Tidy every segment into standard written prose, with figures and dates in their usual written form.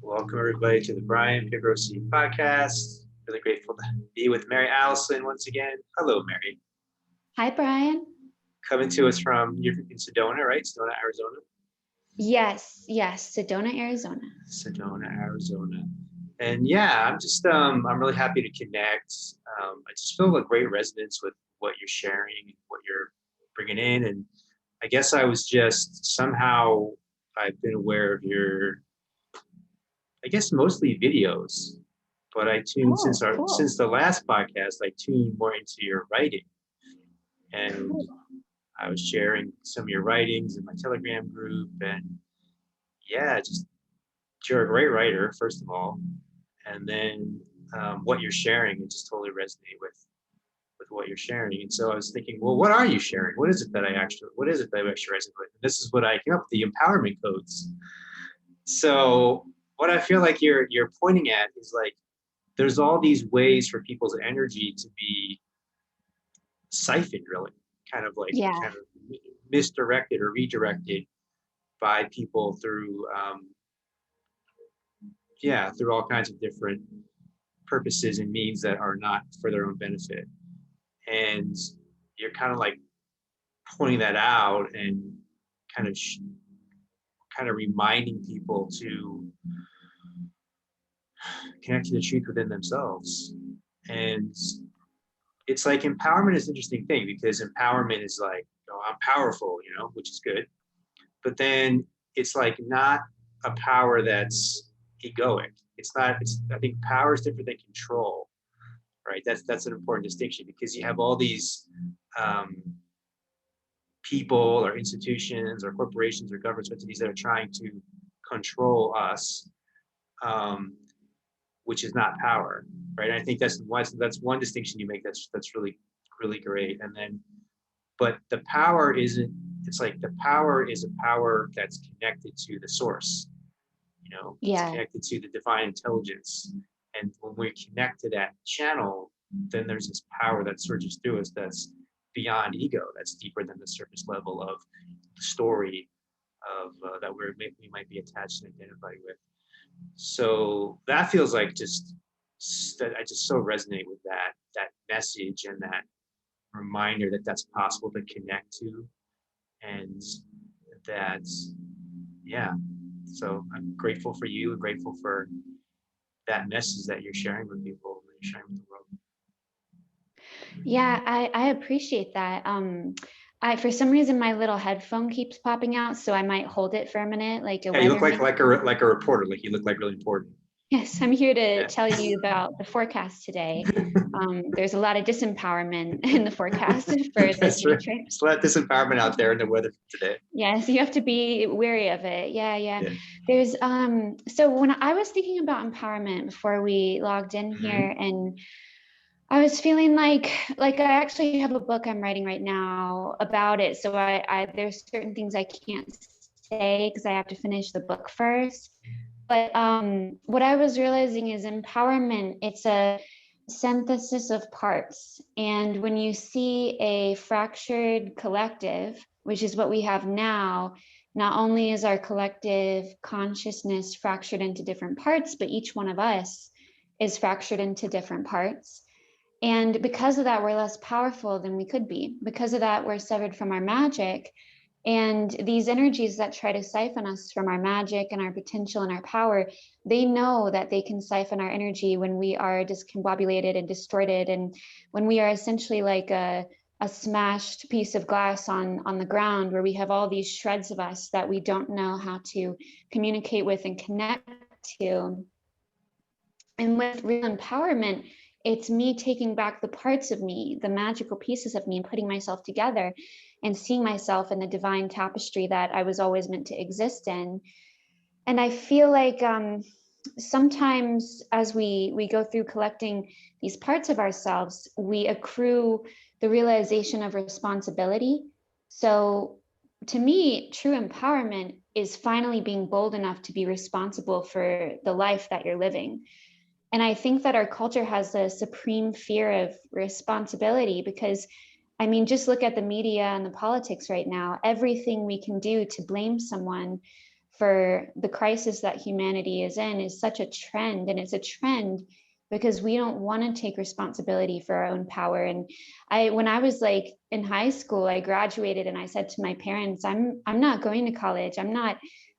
Welcome everybody to the Piergrossi podcast. Really grateful to be with Mary Allison once again. Hello, Mary. Hi, Brian. Coming to us from, you're in Sedona, right? Sedona, Arizona? Yes, Sedona, Arizona. Sedona, Arizona. And yeah, I'm really happy to connect. I just feel a great resonance with what you're sharing and what you're bringing in. And I guess I was just somehow, I've been aware of your, I guess mostly videos, but I tuned Oh, cool. since the last podcast, I tuned more into your writing, and Cool. I was sharing some of your writings in my Telegram group, and yeah, just you're a great writer, first of all, and then what you're sharing, it just totally resonated with what you're sharing. And so I was thinking, well, what are you sharing? What is it that I actually resonate with? And this is what I came up with, the empowerment codes. So what I feel like you're pointing at is like, there's all these ways for people's energy to be siphoned, really, kind of misdirected or redirected by people through through all kinds of different purposes and means that are not for their own benefit. And you're kind of like pointing that out and kind of reminding people to connect to the truth within themselves. And it's like empowerment is an interesting thing, because empowerment is like, oh, I'm powerful, which is good. But then it's like not a power that's egoic. I think power is different than control, right? That's an important distinction, because you have all these people or institutions or corporations or government entities that are trying to control us, which is not power, right? And I think that's one distinction you make that's really, really great. And then, but the power isn't, it's like the power is a power that's connected to the source, it's connected to the divine intelligence. And when we connect to that channel, then there's this power that surges through us that's beyond ego, that's deeper than the surface level of the story of that we might be attached and identified with. So that feels like that I just so resonate with that message and that reminder that that's possible to connect to, and that, yeah. So I'm grateful for you and grateful for that message that you're sharing with people, that you're sharing with the world. Yeah, I appreciate that. For some reason my little headphone keeps popping out, so I might hold it for a minute, like a Yeah, you look weatherman. like a reporter. Like you look like really important. Yes, I'm here to Yeah. tell you about the forecast today. There's a lot of disempowerment in the forecast for the That's right. future. Just let disempowerment out there in the weather today. Yes, you have to be wary of it. Yeah. Yeah. There's so when I was thinking about empowerment before we logged in Mhm. here, and I was feeling like I actually have a book I'm writing right now about it. So I there's certain things I can't say because I have to finish the book first. But what I was realizing is empowerment, it's a synthesis of parts. And when you see a fractured collective, which is what we have now, not only is our collective consciousness fractured into different parts, but each one of us is fractured into different parts. And because of that, we're less powerful than we could be. Because of that, we're severed from our magic. And these energies that try to siphon us from our magic and our potential and our power, they know that they can siphon our energy when we are discombobulated and distorted. And when we are essentially like a smashed piece of glass on the ground, where we have all these shreds of us that we don't know how to communicate with and connect to. And with real empowerment, it's me taking back the parts of me, the magical pieces of me, and putting myself together and seeing myself in the divine tapestry that I was always meant to exist in. And I feel like sometimes as we go through collecting these parts of ourselves, we accrue the realization of responsibility. So to me, true empowerment is finally being bold enough to be responsible for the life that you're living. And I think that our culture has a supreme fear of responsibility because, I mean, just look at the media and the politics right now. Everything we can do to blame someone for the crisis that humanity is in is such a trend. And it's a trend because we don't want to take responsibility for our own power. And when I was like in high school, I graduated and I said to my parents, I'm not going to college. I'm not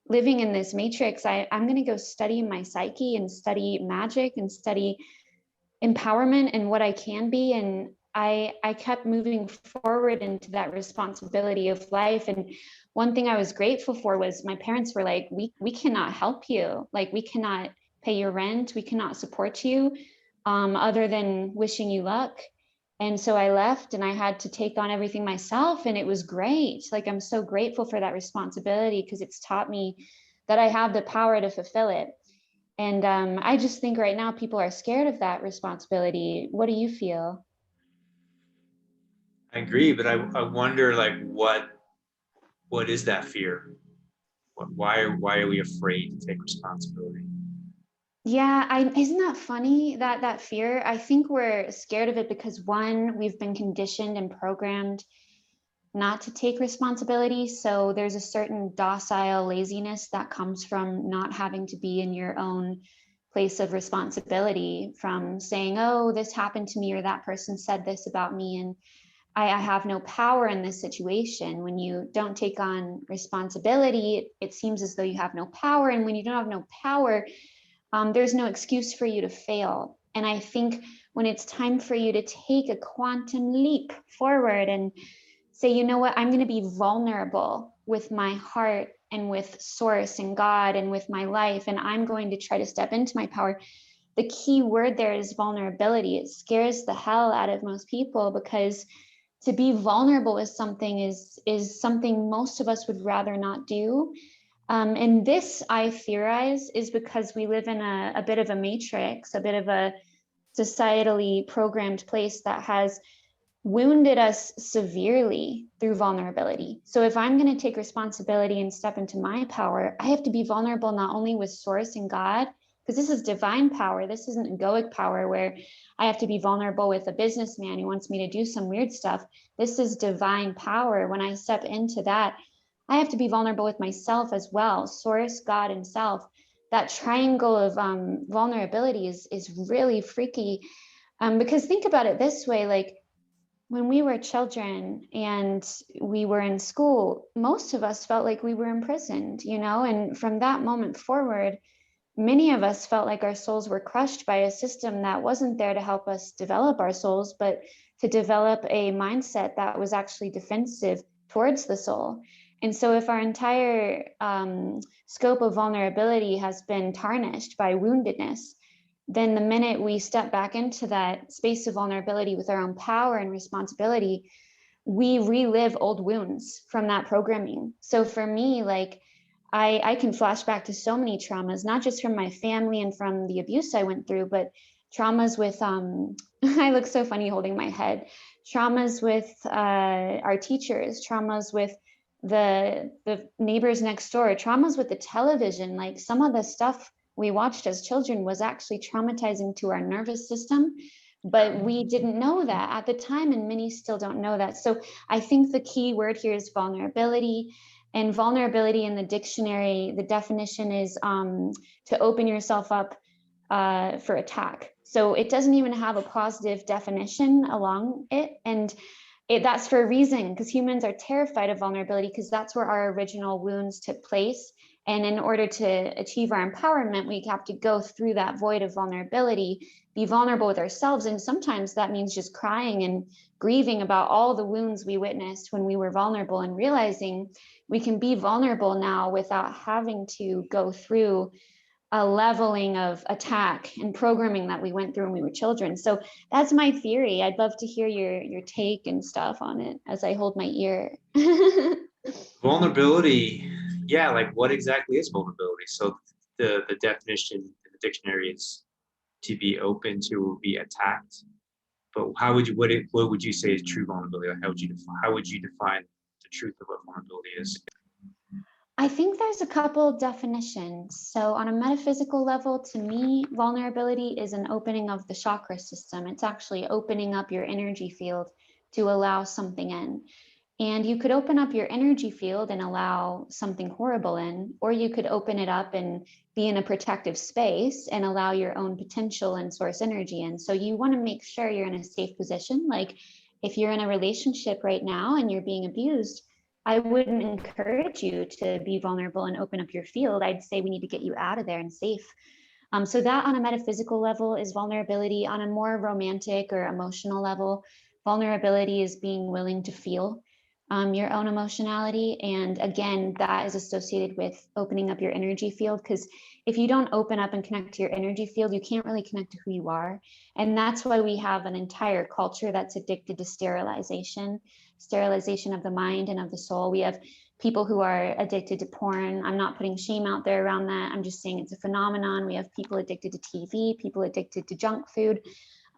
living in this matrix. I'm going to go study my psyche and study magic and study empowerment and what I can be. And I kept moving forward into that responsibility of life. And one thing I was grateful for was my parents were like, we cannot help you. Like, we cannot pay your rent. We cannot support you other than wishing you luck. And so I left and I had to take on everything myself. And it was great. Like, I'm so grateful for that responsibility because it's taught me that I have the power to fulfill it. And I just think right now people are scared of that responsibility. What do you feel? I agree, but I wonder, like, what is that fear? Why are we afraid to take responsibility? Yeah, isn't that funny, that fear? I think we're scared of it because one, we've been conditioned and programmed not to take responsibility. So there's a certain docile laziness that comes from not having to be in your own place of responsibility, from saying, oh, this happened to me, or that person said this about me, and I have no power in this situation. When you don't take on responsibility, it seems as though you have no power. And when you don't have no power, there's no excuse for you to fail. And I think when it's time for you to take a quantum leap forward and say, you know what, I'm going to be vulnerable with my heart and with source and God and with my life, and I'm going to try to step into my power. The key word there is vulnerability. It scares the hell out of most people because to be vulnerable with something is something most of us would rather not do. And this, I theorize, is because we live in a bit of a matrix, a bit of a societally programmed place that has wounded us severely through vulnerability. So if I'm going to take responsibility and step into my power, I have to be vulnerable not only with source and God, because this is divine power. This isn't egoic power where I have to be vulnerable with a businessman who wants me to do some weird stuff. This is divine power. When I step into that, I have to be vulnerable with myself as well, source, God, and self. That triangle of vulnerability is really freaky. Because think about it this way, like, when we were children and we were in school, most of us felt like we were imprisoned, and from that moment forward, many of us felt like our souls were crushed by a system that wasn't there to help us develop our souls, but to develop a mindset that was actually defensive towards the soul. And so if our entire scope of vulnerability has been tarnished by woundedness, then the minute we step back into that space of vulnerability with our own power and responsibility, we relive old wounds from that programming. So for me, like, I can flash back to so many traumas, not just from my family and from the abuse I went through, but traumas with, I look so funny holding my head, traumas with our teachers, traumas with the neighbors next door, traumas with the television. Like, some of the stuff we watched as children was actually traumatizing to our nervous system, but we didn't know that at the time, and many still don't know that. So I think the key word here is vulnerability. And vulnerability in the dictionary, the definition is to open yourself up for attack. So it doesn't even have a positive definition along it. And that's for a reason, because humans are terrified of vulnerability, because that's where our original wounds took place. And in order to achieve our empowerment, we have to go through that void of vulnerability, be vulnerable with ourselves. And sometimes that means just crying and grieving about all the wounds we witnessed when we were vulnerable, and realizing we can be vulnerable now without having to go through a leveling of attack and programming that we went through when we were children. So that's my theory. I'd love to hear your take and stuff on it as I hold my ear. Vulnerability, yeah, like, what exactly is vulnerability? So the definition in the dictionary is to be open to be attacked. But how would you what would you say is true vulnerability? Like, how would you define the truth of what vulnerability is? I think there's a couple definitions. So on a metaphysical level, to me, vulnerability is an opening of the chakra system. It's actually opening up your energy field to allow something in. And you could open up your energy field and allow something horrible in, or you could open it up and be in a protective space and allow your own potential and source energy in. So you want to make sure you're in a safe position. Like if you're in a relationship right now and you're being abused, I wouldn't encourage you to be vulnerable and open up your field. I'd say we need to get you out of there and safe. So that on a metaphysical level is vulnerability. On a more romantic or emotional level, vulnerability is being willing to feel your own emotionality. And again, that is associated with opening up your energy field, because if you don't open up and connect to your energy field, you can't really connect to who you are. And that's why we have an entire culture that's addicted to sterilization of the mind and of the soul. We have people who are addicted to porn. I'm not putting shame out there around that. I'm just saying it's a phenomenon. We have people addicted to TV, people addicted to junk food.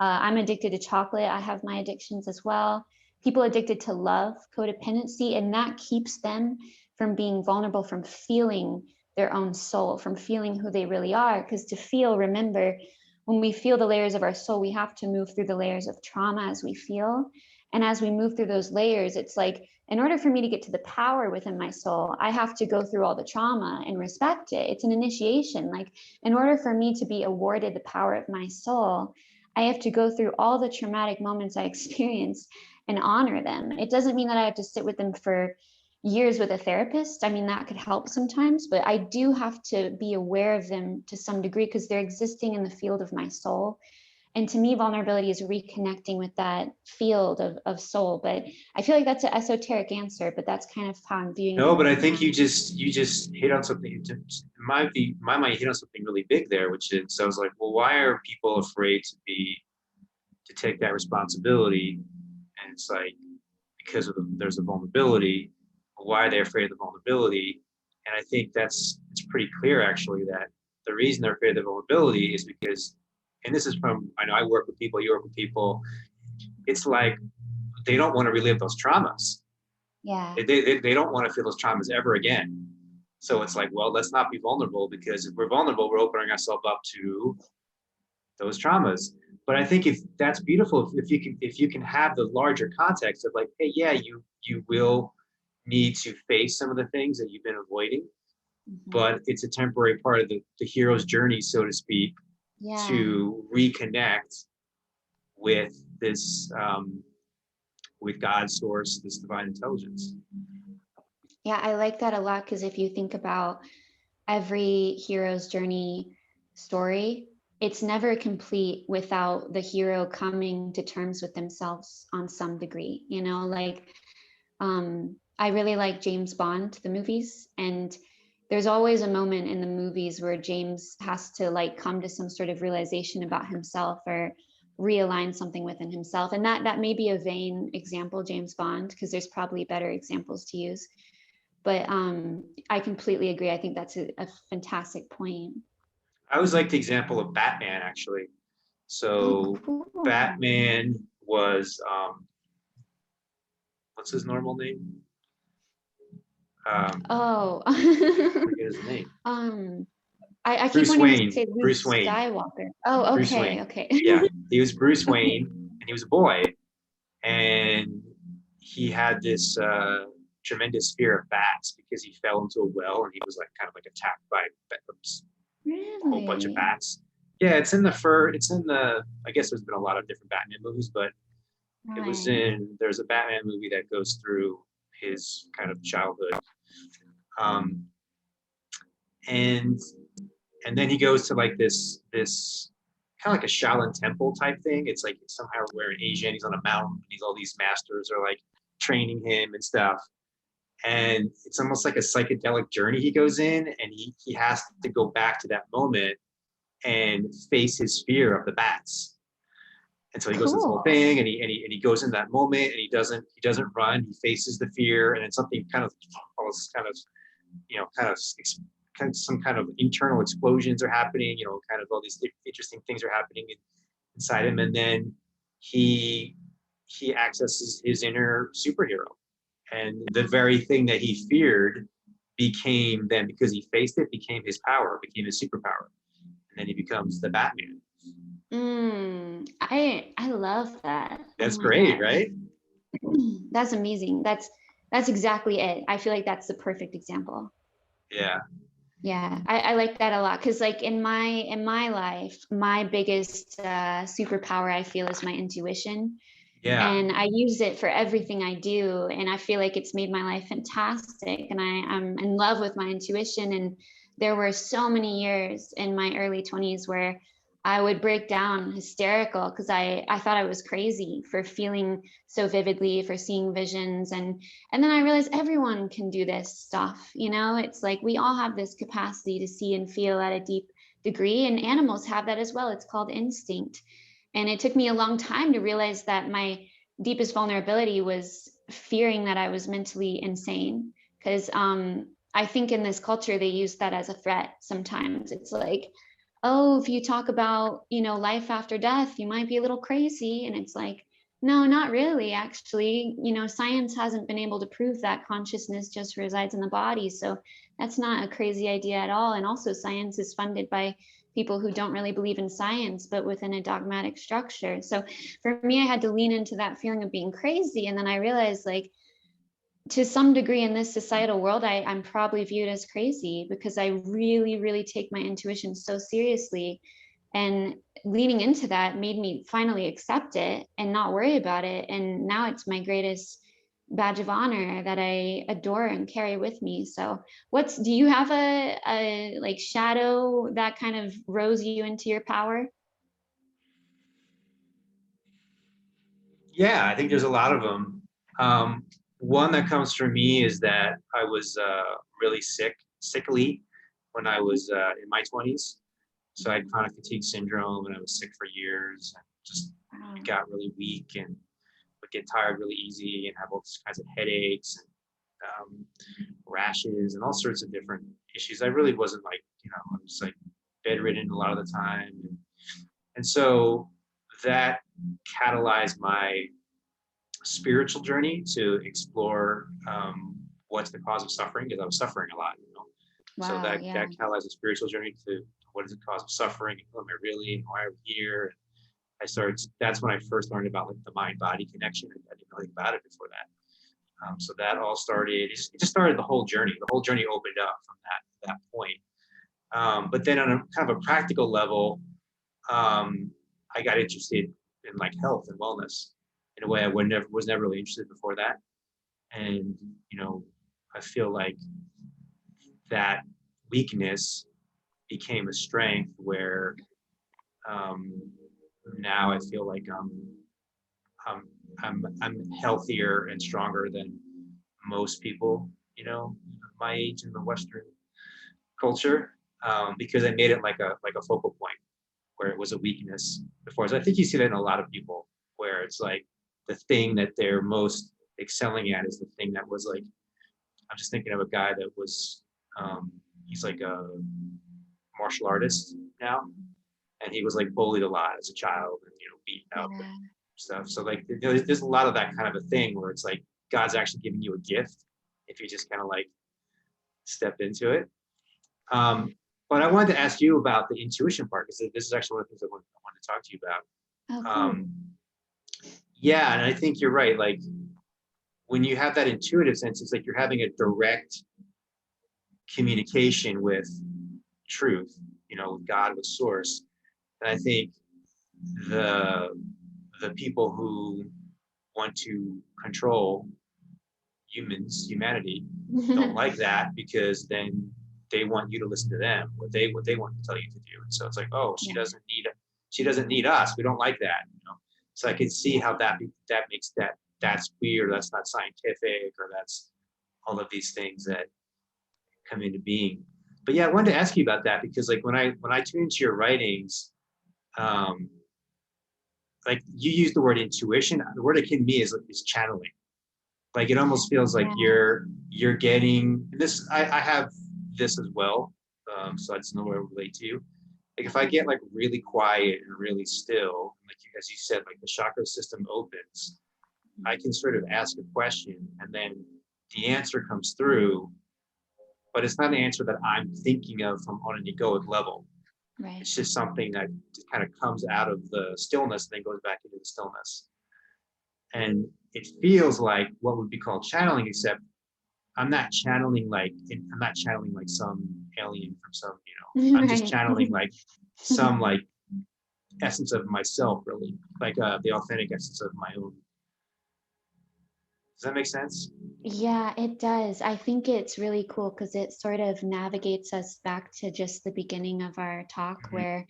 I'm addicted to chocolate. I have my addictions as well. People addicted to love, codependency, and that keeps them from being vulnerable, from feeling their own soul, from feeling who they really are. Because to feel, remember, when we feel the layers of our soul, we have to move through the layers of trauma as we feel. And as we move through those layers, it's like, in order for me to get to the power within my soul, I have to go through all the trauma and respect it. It's an initiation. Like, in order for me to be awarded the power of my soul, I have to go through all the traumatic moments I experienced and honor them. It doesn't mean that I have to sit with them for years with a therapist. I mean, that could help sometimes, but I do have to be aware of them to some degree because they're existing in the field of my soul. And to me, vulnerability is reconnecting with that field of soul. But I feel like that's an esoteric answer, but that's kind of how I'm viewing it. No, but I think you just hit on something. In my mind, you hit on something really big there, which is, so I was like, well, why are people afraid to take that responsibility? And it's like, because there's a vulnerability. Why are they afraid of the vulnerability? And I think it's pretty clear actually that the reason they're afraid of the vulnerability is because, and this is from, I know I work with people, you work with people, it's like they don't want to relive those traumas. Yeah. They don't want to feel those traumas ever again. So it's like, well, let's not be vulnerable, because if we're vulnerable, we're opening ourselves up to those traumas. But I think if that's beautiful, if you can have the larger context of like, hey, yeah, you will need to face some of the things that you've been avoiding, but it's a temporary part of the hero's journey, so to speak, to reconnect with this, with God's source, this divine intelligence. Yeah, I like that a lot, because if you think about every hero's journey story, it's never complete without the hero coming to terms with themselves on some degree. You know, like I really like James Bond, the movies, and there's always a moment in the movies where James has to like come to some sort of realization about himself or realign something within himself. And that may be a vain example, James Bond, because there's probably better examples to use. But I completely agree. I think that's a fantastic point. I always like the example of Batman, actually. So cool. Batman was, what's his normal name? I forget his name. I keep Bruce wanting Wayne. to say Luke Bruce Wayne. Skywalker. Oh, Bruce okay, Wayne. okay. Yeah, he was Bruce Wayne, and he was a boy, and he had this tremendous fear of bats because he fell into a well and he was like kind of like attacked by a whole bunch of bats. Yeah, it's in the I guess there's been a lot of different Batman movies, but it was there's a Batman movie that goes through his kind of childhood. And then he goes to like this kind of like a Shaolin temple type thing. It's like somehow we're in Asia and he's on a mountain and all these masters are like training him and stuff. And it's almost like a psychedelic journey he goes in, and he has to go back to that moment and face his fear of the bats. And so he goes through this whole thing, and he goes in that moment, and he doesn't run. He faces the fear, and then something kind of some kind of internal explosions are happening. Kind of all these interesting things are happening inside him, and then he accesses his inner superhero, and the very thing that he feared became then, because he faced it, became his power, became his superpower, and then he becomes the Batman. I love that. That's great, right? That's amazing. That's exactly it. I feel like that's the perfect example. Yeah. Yeah, I like that a lot because like in my life, my biggest superpower I feel is my intuition, Yeah. and I use it for everything I do, and I feel like it's made my life fantastic, and I'm in love with my intuition. And there were so many years in my early 20s where I would break down hysterical because I thought I was crazy for feeling so vividly, for seeing visions. And then I realized everyone can do this stuff, you know? It's like we all have this capacity to see and feel at a deep degree, and animals have that as well. It's called instinct. And it took me a long time to realize that my deepest vulnerability was fearing that I was mentally insane. Because I think in this culture, they use that as a threat sometimes. It's like, oh, if you talk about, you know, life after death, you might be a little crazy. And it's like, no, not really, actually. You know, science hasn't been able to prove that consciousness just resides in the body. So that's not a crazy idea at all. And also, science is funded by people who don't really believe in science, but within a dogmatic structure. So for me, I had to lean into that feeling of being crazy. And then I realized, like, to some degree in this societal world, I'm probably viewed as crazy because I really, really take my intuition so seriously. And leaning into that made me finally accept it and not worry about it. And now it's my greatest badge of honor that I adore and carry with me. So do you have a like shadow that kind of rose you into your power? Yeah, I think there's a lot of them. One that comes from me is that I was really sickly when I was in my 20s. So I had chronic fatigue syndrome, and I was sick for years, and just Wow. got really weak and would get tired really easy and have all kinds of headaches and rashes and all sorts of different issues. I really wasn't like, I was like bedridden a lot of the time. And so that catalyzed my spiritual journey to explore what's the cause of suffering, because I was suffering a lot. So Wow, that yeah. catalyzed a spiritual journey to what is the cause of suffering, and who am I really, why are we here? I started. That's when I first learned about like the mind body connection. I didn't know anything about it before that. So that all started. It just started the whole journey. The whole journey opened up from that point. But then on a kind of a practical level, I got interested in like health and wellness in a way I was never really interested before that. And I feel like that weakness became a strength where um, now I feel like I'm I'm healthier and stronger than most people, my age in the Western culture, because I made it like a focal point where it was a weakness before. So I think you see that in a lot of people where it's like the thing that they're most excelling at is the thing that was like, I'm just thinking of a guy that was, he's like a martial artist now, and he was like bullied a lot as a child and beaten up and Yeah. stuff. So like there's a lot of that kind of a thing where it's like God's actually giving you a gift if you just kind of like step into it. Um, but I wanted to ask you about the intuition part, because this is actually one of the things I wanted to talk to you about. Oh, cool. Yeah, and I think you're right. Like when you have that intuitive sense, it's like you're having a direct communication with truth, with God, with source. And I think the the people who want to control humanity, don't like that, because then they want you to listen to them, what they want to tell you to do. And so it's like, oh, Yeah. she doesn't need us. We don't like that. So I can see how that makes that's weird, that's not scientific, or that's all of these things that come into being. But yeah, I wanted to ask you about that, because like when I tune into your writings, um, like you use the word intuition. The word it can be is channeling. Like it almost feels like Yeah. you're getting this. I have this as well, so that's no way to relate to you. Like if I get like really quiet and really still, like as you said, like the chakra system opens, I can sort of ask a question, and then the answer comes through, but it's not an answer that I'm thinking of from on an egoic level. Right. It's just something that just kind of comes out of the stillness and then goes back into the stillness. And it feels like what would be called channeling, except I'm not channeling like some alien from some, I'm just Right. channeling like some like essence of myself, really, like the authentic essence of my own. Does that make sense? Yeah, it does. I think it's really cool because it sort of navigates us back to just the beginning of our talk, Mhm. where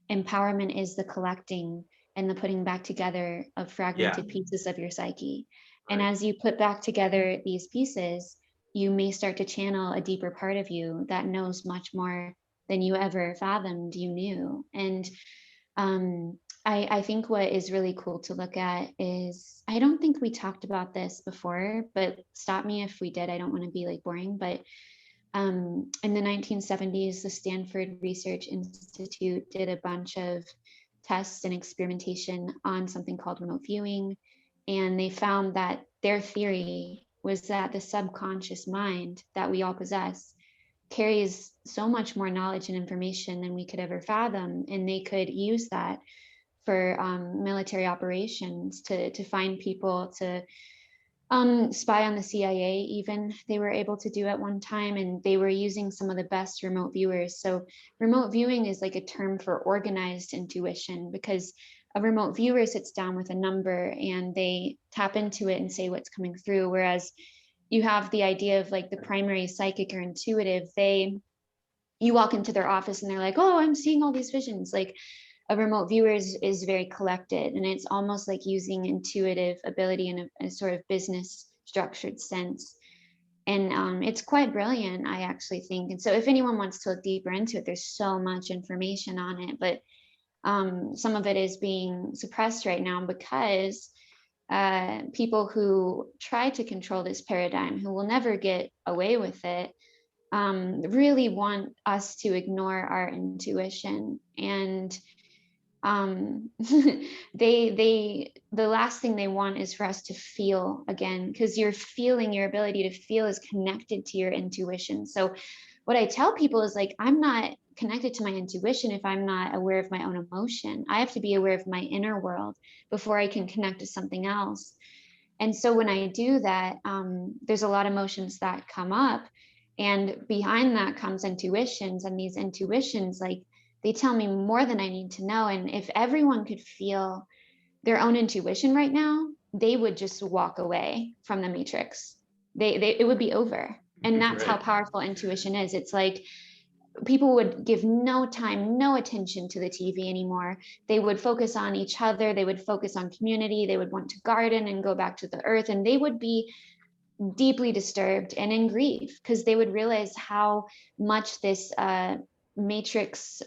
empowerment is the collecting and the putting back together of Yeah, fragmented pieces of your psyche. And right. as you put back together these pieces, you may start to channel a deeper part of you that knows much more than you ever fathomed you knew. And I think what is really cool to look at is, I don't think we talked about this before, but stop me if we did. I don't want to be like boring, but in the 1970s, the Stanford Research Institute did a bunch of tests and experimentation on something called remote viewing. And they found that their theory was that the subconscious mind that we all possess carries so much more knowledge and information than we could ever fathom. And they could use that for military operations to find people to spy on the CIA. Even they were able to do at one time, and they were using some of the best remote viewers. So remote viewing is like a term for organized intuition, because a remote viewer sits down with a number and they tap into it and say what's coming through, whereas you have the idea of like the primary psychic or intuitive. They You walk into their office and they're like, oh, I'm seeing all these visions. Like a remote viewer is very collected, and it's almost like using intuitive ability in a sort of business structured sense. And it's quite brilliant, I actually think. And so if anyone wants to look deeper into it, there's so much information on it, but some of it is being suppressed right now because people who try to control this paradigm, who will never get away with it, really want us to ignore our intuition. And the last thing they want is for us to feel again, because your ability to feel is connected to your intuition. So what I tell people is like, I'm not connected to my intuition if I'm not aware of my own emotion. I have to be aware of my inner world before I can connect to something else. And so when I do that, there's a lot of emotions that come up, and behind that comes intuitions, and these intuitions, like, they tell me more than I need to know. And if everyone could feel their own intuition right now, they would just walk away from the matrix. It would be over. And that's how Right. powerful intuition is. It's like people would give no time, no attention to the TV anymore. They would focus on each other. They would focus on community. They would want to garden and go back to the earth. And they would be deeply disturbed and in grief because they would realize how much this matrix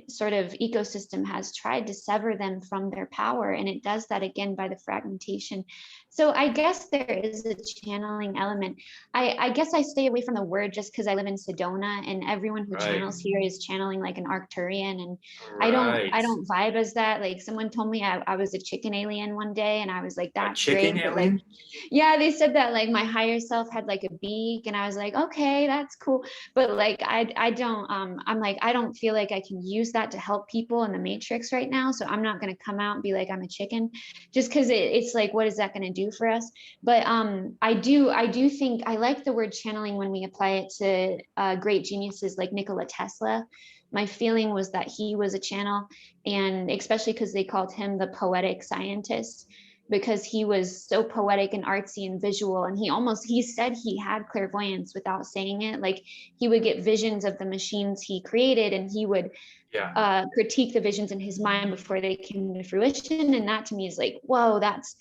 sort of ecosystem has tried to sever them from their power. And it does that again by the fragmentation. So I guess there is a channeling element. I guess I stay away from the word just because I live in Sedona, and everyone who Right. channels here is channeling like an Arcturian. And I Right. don't vibe as that. Like someone told me I was a chicken alien one day, and I was like, A that's chicken great. But like, alien? yeah, they said that like my higher self had like a beak, and I was like, okay, that's cool. But like I don't I'm like, I don't feel like I can use that to help people in the matrix right now. So I'm not gonna come out and be like I'm a chicken, just because it's like, what is that gonna do for us? But I do think I like the word channeling when we apply it to great geniuses like Nikola Tesla. My feeling was that he was a channel, and especially because they called him the poetic scientist, because he was so poetic and artsy and visual. And he said he had clairvoyance without saying it. Like he would get visions of the machines he created, and he would Yeah. critique the visions in his mind before they came to fruition. And that to me is like, whoa, that's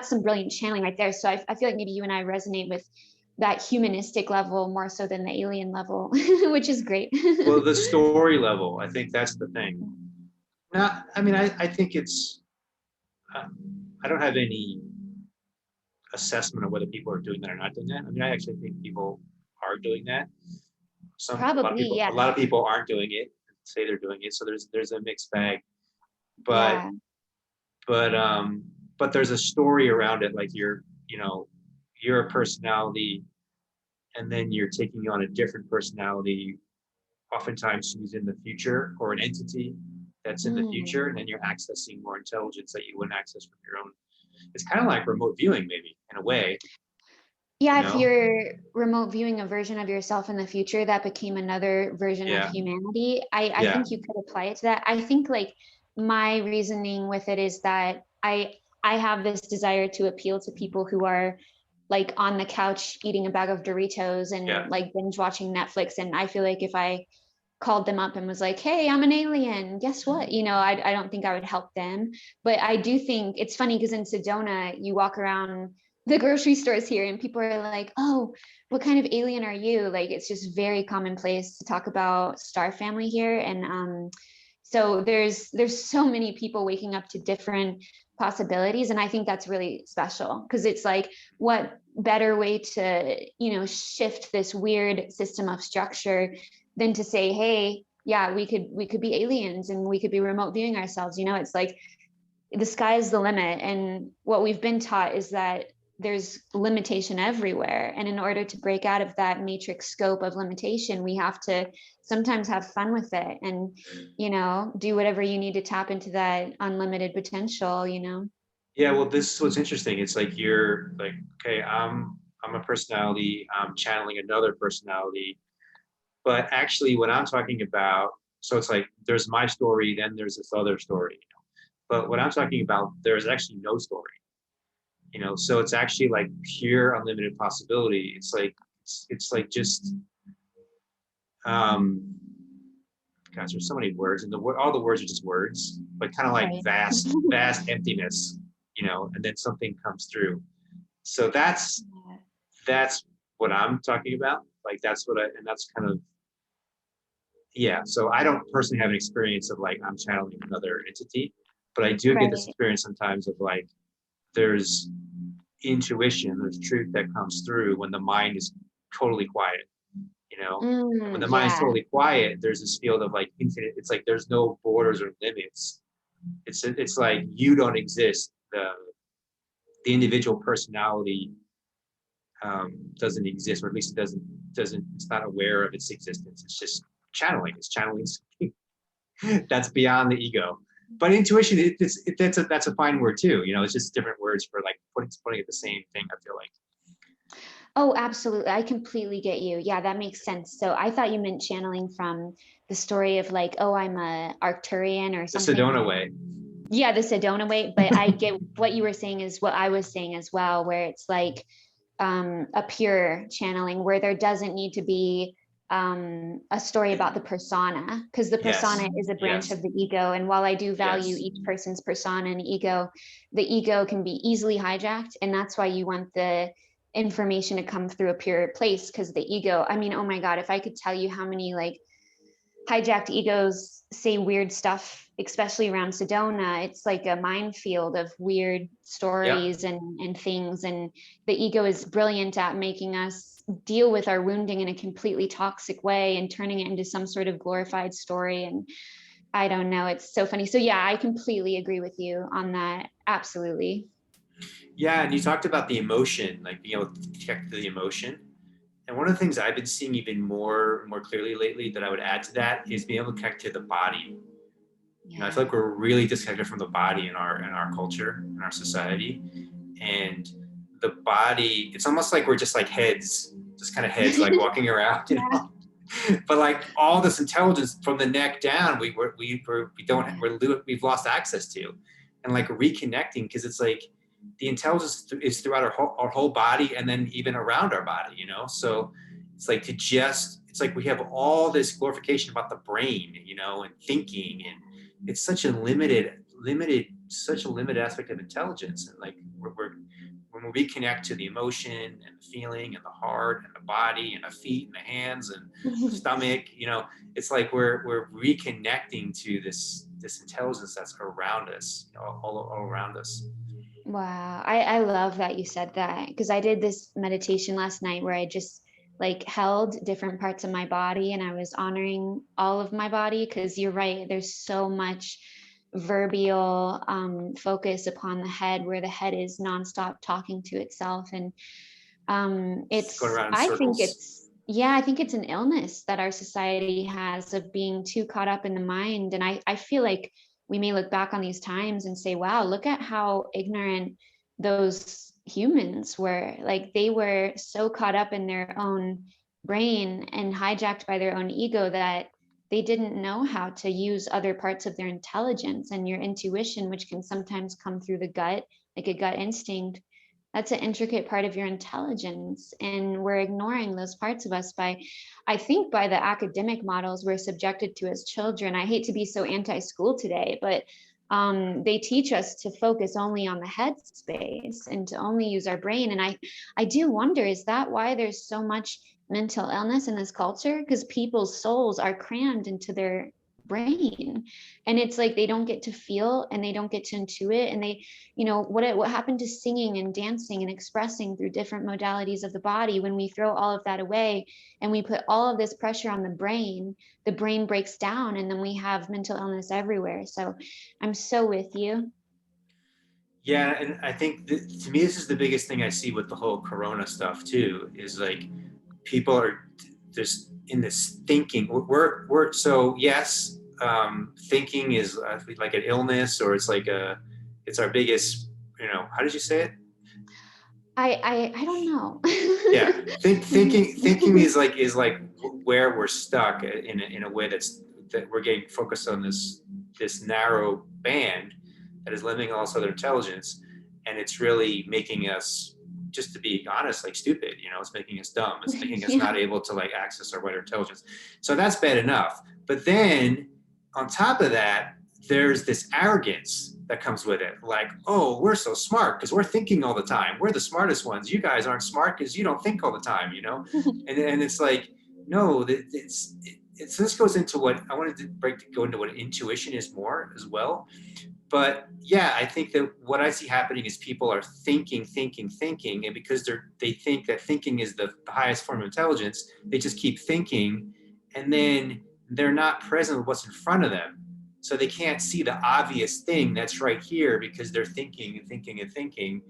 some brilliant channeling right there. So I feel like maybe you and I resonate with that humanistic level more so than the alien level, which is great. Well, the story level, I think that's the thing. Now, I mean, I think it's, uh, I don't have any assessment of whether people are doing that or not doing that. I mean, I actually think people are doing that. Probably, A lot yeah. of people aren't doing it, say they're doing it. So there's a mixed bag, but, Yeah. but, um, but there's a story around it. Like you're a personality, and then you're taking on a different personality. Oftentimes who's in the future, or an entity that's in the Mm. future, and then you're accessing more intelligence that you wouldn't access from your own. it's kind of like remote viewing, maybe in a way, you Yeah, if know? you're remote viewing a version of yourself in the future that became another version of Yeah, humanity, I yeah, think you could apply it to that. I think like my reasoning with it is that I have this desire to appeal to people who are like on the couch eating a bag of Doritos yeah. and like binge watching Netflix. And I feel like if I called them up and was like, hey, I'm an alien, guess what? I don't think I would help them. But I do think it's funny because in Sedona, you walk around the grocery stores here and people are like, oh, what kind of alien are you? Like, it's just very commonplace to talk about star family here. And so there's so many people waking up to different possibilities. And I think that's really special because it's like, what better way to, shift this weird system of structure than to say, hey, yeah, we could be aliens and we could be remote viewing ourselves. It's like the sky is the limit. And what we've been taught is that there's limitation everywhere. And in order to break out of that matrix scope of limitation, we have to sometimes have fun with it and, do whatever you need to tap into that unlimited potential. Yeah, well, this is what's interesting. It's like you're like, okay, I'm a personality, I'm channeling another personality. But actually what I'm talking about, so it's like there's my story, then there's this other story. But what I'm talking about, there's actually no story. So it's actually like pure unlimited possibility. It's like just um gosh, there's so many words, and all the words are just words, but kind of like Right. vast emptiness, and then something comes through. So that's what I'm talking about. Like and that's kind of, yeah. So I don't personally have an experience of like I'm channeling another entity, but I do get this Right. experience sometimes of like there's intuition, there's truth that comes through when the mind is totally quiet. And when the mind is Yeah. totally quiet, there's this field of like infinite. It's like there's no borders or limits. It's like you don't exist. The individual personality doesn't exist, or at least it doesn't. It's not aware of its existence. It's just channeling. It's channeling something that's beyond the ego. But intuition, that's a fine word too. It's just different words for like putting it the same thing. I feel like Oh, absolutely. I completely get you. Yeah, that makes sense. So I thought you meant channeling from the story of like, oh, I'm a Arcturian or the something. Sedona way. Yeah, the Sedona way. But I get what you were saying is what I was saying as well, where it's like a pure channeling where there doesn't need to be a story about the persona, because the Yes, persona is a branch yes, of the ego. And while I do value yes. each person's persona and ego, the ego can be easily hijacked. And that's why you want the information to come through a pure place, because the ego, I mean, oh my God, if I could tell you how many like hijacked egos say weird stuff, especially around Sedona. It's like a minefield of weird Yep. stories and things. And the ego is brilliant at making us deal with our wounding in a completely toxic way and turning it into some sort of glorified story. And I don't know, it's so funny. So yeah, I completely agree with you on that. Absolutely. Yeah, and you talked about the emotion, like being able to detect the emotion. And one of the things I've been seeing even more clearly lately that I would add to that is being able to connect to the body. I feel Yeah. like we're really disconnected from the body in our culture, in our society. And the body, it's almost like we're just like heads, just kind of heads like walking around, Yeah. But like all this intelligence from the neck down, Yeah. we've lost access to, and like reconnecting, because it's like the intelligence is throughout our whole body, and then even around our body. So it's like it's like we have all this glorification about the brain, and thinking, and it's such a limited aspect of intelligence, and like when we reconnect to the emotion and the feeling and the heart and the body and the feet and the hands and the stomach, it's like we're reconnecting to this intelligence that's around us, all around us. Wow. I love that you said that because I did this meditation last night where I just like held different parts of my body and I was honoring all of my body because you're right. There's so much verbial focus upon the head where the head is nonstop talking to itself. And It's going around in I think circles. yeah, I think it's an illness that our society has of being too caught up in the mind. And I feel like we may look back on these times and say, wow, look at how ignorant those humans were. Like, they were so caught up in their own brain and hijacked by their own ego that they didn't know how to use other parts of their intelligence and your intuition, which can sometimes come through the gut, like a gut instinct. That's an intricate part of your intelligence. And we're ignoring those parts of us by, I think, by the academic models we're subjected to as children. I hate to be so anti-school today, but they teach us to focus only on the head space and to only use our brain. And I do wonder, is that why there's so much mental illness in this culture? Because people's souls are crammed into their brain, and it's like they don't get to feel and they don't get to intuit. And they, what happened to singing and dancing and expressing through different modalities of the body when we throw all of that away and we put all of this pressure on the brain breaks down, and then we have mental illness everywhere. So I'm so with you. Yeah, and I think to me, this is the biggest thing I see with the whole Corona stuff too. Is like people are just in this thinking. We're so yes, thinking is like an illness, or it's our biggest. How did you say it? I don't know. Yeah, thinking is like where we're stuck in a way that we're getting focused on this narrow band that is limiting also their intelligence, and it's really making us, just to be honest, like stupid. It's making us dumb. It's making us not able to like access our wider intelligence. So that's bad enough. But then on top of that, there's this arrogance that comes with it. Like, oh, we're so smart because we're thinking all the time. We're the smartest ones. You guys aren't smart because you don't think all the time, and it's like, no, this goes into what I wanted to go into what intuition is more as well. But yeah, I think that what I see happening is people are thinking, and because they think that thinking is the highest form of intelligence, they just keep thinking, and then they're not present with what's in front of them. So they can't see the obvious thing that's right here because they're thinking and thinking and thinking,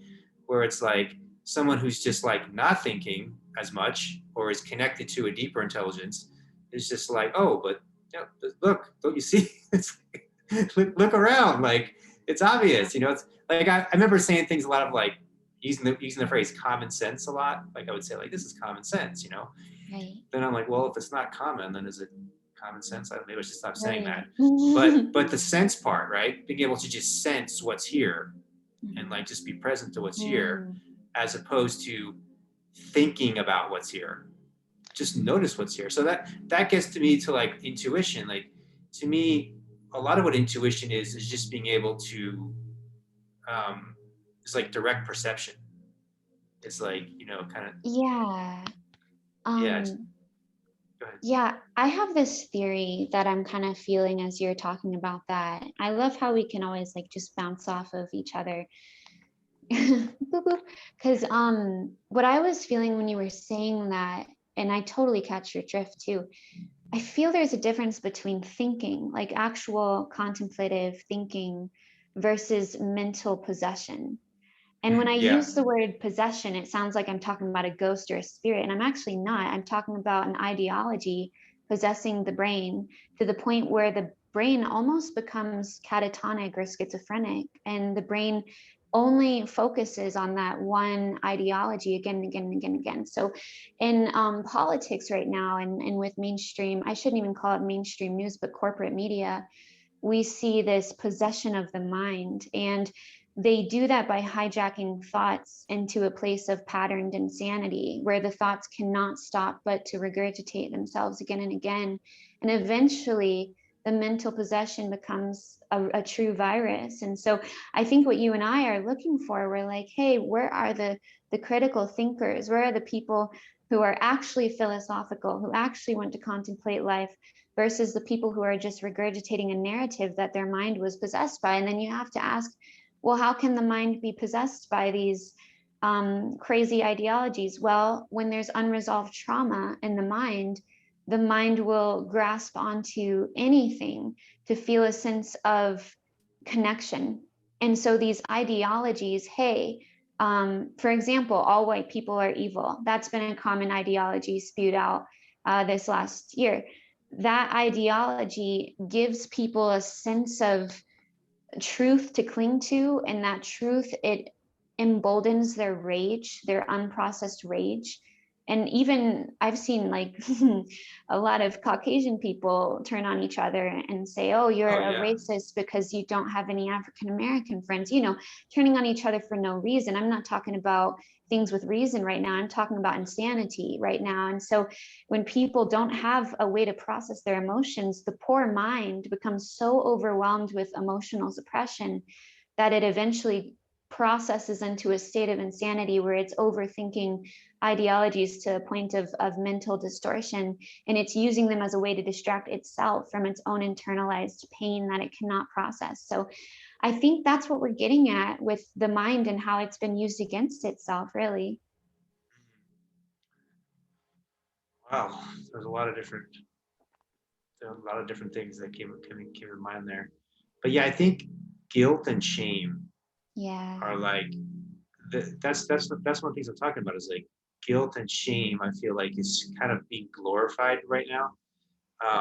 where it's like someone who's just like not thinking as much or is connected to a deeper intelligence is just like, oh, but look, don't you see? Look around, like it's obvious. It's like I remember saying things a lot of like using the phrase common sense a lot. Like I would say like, this is common sense. Right. Then I'm like, well, if it's not common, then is it common sense? Maybe I should stop saying Right. that. But the sense part, right? Being able to just sense what's here and like just be present to what's here, as opposed to thinking about what's here. Just notice what's here. So that gets to me to like intuition. Like to me, a lot of what intuition is just being able to, it's like direct perception. It's like, kind of. Yeah. Yeah. Go ahead. Yeah, I have this theory that I'm kind of feeling as you're talking about that. I love how we can always like just bounce off of each other. Because what I was feeling when you were saying that, and I totally catch your drift too, I feel there's a difference between thinking, like actual contemplative thinking, versus mental possession. And when I Yeah. use the word possession, it sounds like I'm talking about a ghost or a spirit, and I'm actually not. I'm talking about an ideology possessing the brain to the point where the brain almost becomes catatonic or schizophrenic, and the brain only focuses on that one ideology again and again and again and again. So in politics right now, and with mainstream, I shouldn't even call it mainstream news, but corporate media, we see this possession of the mind. And they do that by hijacking thoughts into a place of patterned insanity, where the thoughts cannot stop but to regurgitate themselves again and again. And eventually, the mental possession becomes a true virus. And so I think what you and I are looking for, we're like, hey, where are the critical thinkers? Where are the people who are actually philosophical, who actually want to contemplate life, versus the people who are just regurgitating a narrative that their mind was possessed by? And then you have to ask, well, how can the mind be possessed by these crazy ideologies? Well, when there's unresolved trauma in the mind will grasp onto anything to feel a sense of connection. And so these ideologies, hey, for example, all white people are evil. That's been a common ideology spewed out this last year. That ideology gives people a sense of truth to cling to, and that truth, it emboldens their rage, their unprocessed rage. And even I've seen like a lot of Caucasian people turn on each other and say, oh, Oh you're a yeah. racist because you don't have any African American friends, turning on each other for no reason. I'm not talking about things with reason right now. I'm talking about insanity right now. And so when people don't have a way to process their emotions, the poor mind becomes so overwhelmed with emotional suppression that it eventually processes into a state of insanity where it's overthinking ideologies to a point of mental distortion, and it's using them as a way to distract itself from its own internalized pain that it cannot process. So I think that's what we're getting at with the mind and how it's been used against itself, really. Wow, there's a lot of different things that came in mind there. But yeah, I think guilt and shame Yeah. are like that's one of the things I'm talking about is like guilt and shame. I feel like is kind of being glorified right now.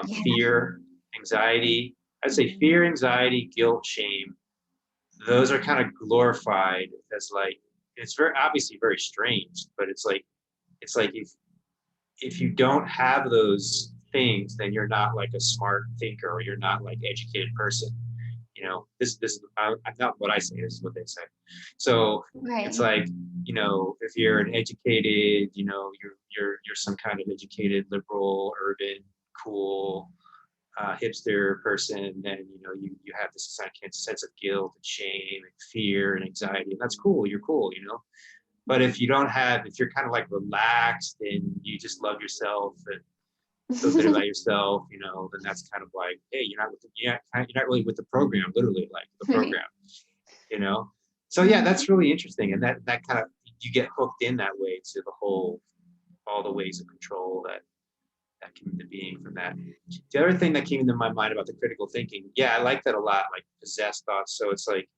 Yeah. Fear, anxiety. I'd say Mhm. fear, anxiety, guilt, shame. Those are kind of glorified as like it's very obviously very strange, but it's like if you don't have those things, then you're not like a smart thinker or you're not like educated person. This is not what I say. This is what they say. So it's Right. like if you're an educated, you're some kind of educated, liberal, urban, cool, hipster person, then you have this sense of guilt and shame and fear and anxiety, and that's cool. You're cool. But if you're kind of like relaxed and you just love yourself and feel good about yourself, then that's kind of like, hey, you're not really with the program, literally like the Right. program, you know. So yeah, Mhm. that's really interesting, and that kind of you get hooked in that way to all the ways of control that came into being from that. The other thing that came into my mind about the critical thinking, yeah, I like that a lot, like possessed thoughts. So it's like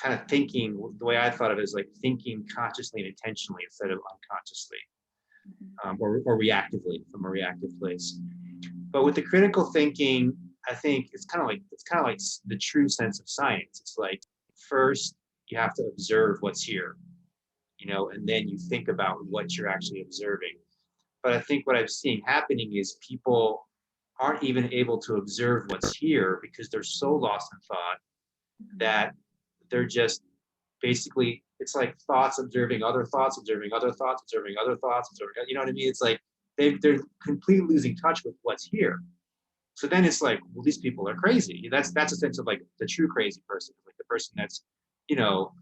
kind of thinking the way I thought of it is like thinking consciously and intentionally instead of unconsciously, or reactively from a reactive place. But with the critical thinking, I think it's kind of like the true sense of science. It's like first you have to observe what's here, and then you think about what you're actually observing. But I think what I'm seeing happening is people aren't even able to observe what's here because they're so lost in thought that they're just basically it's like thoughts observing other thoughts, observing other thoughts, observing other thoughts, observing, you know what I mean? It's like they're completely losing touch with what's here. So then it's like, well, these people are crazy. That's a sense of like the true crazy person, like the person that's, you know,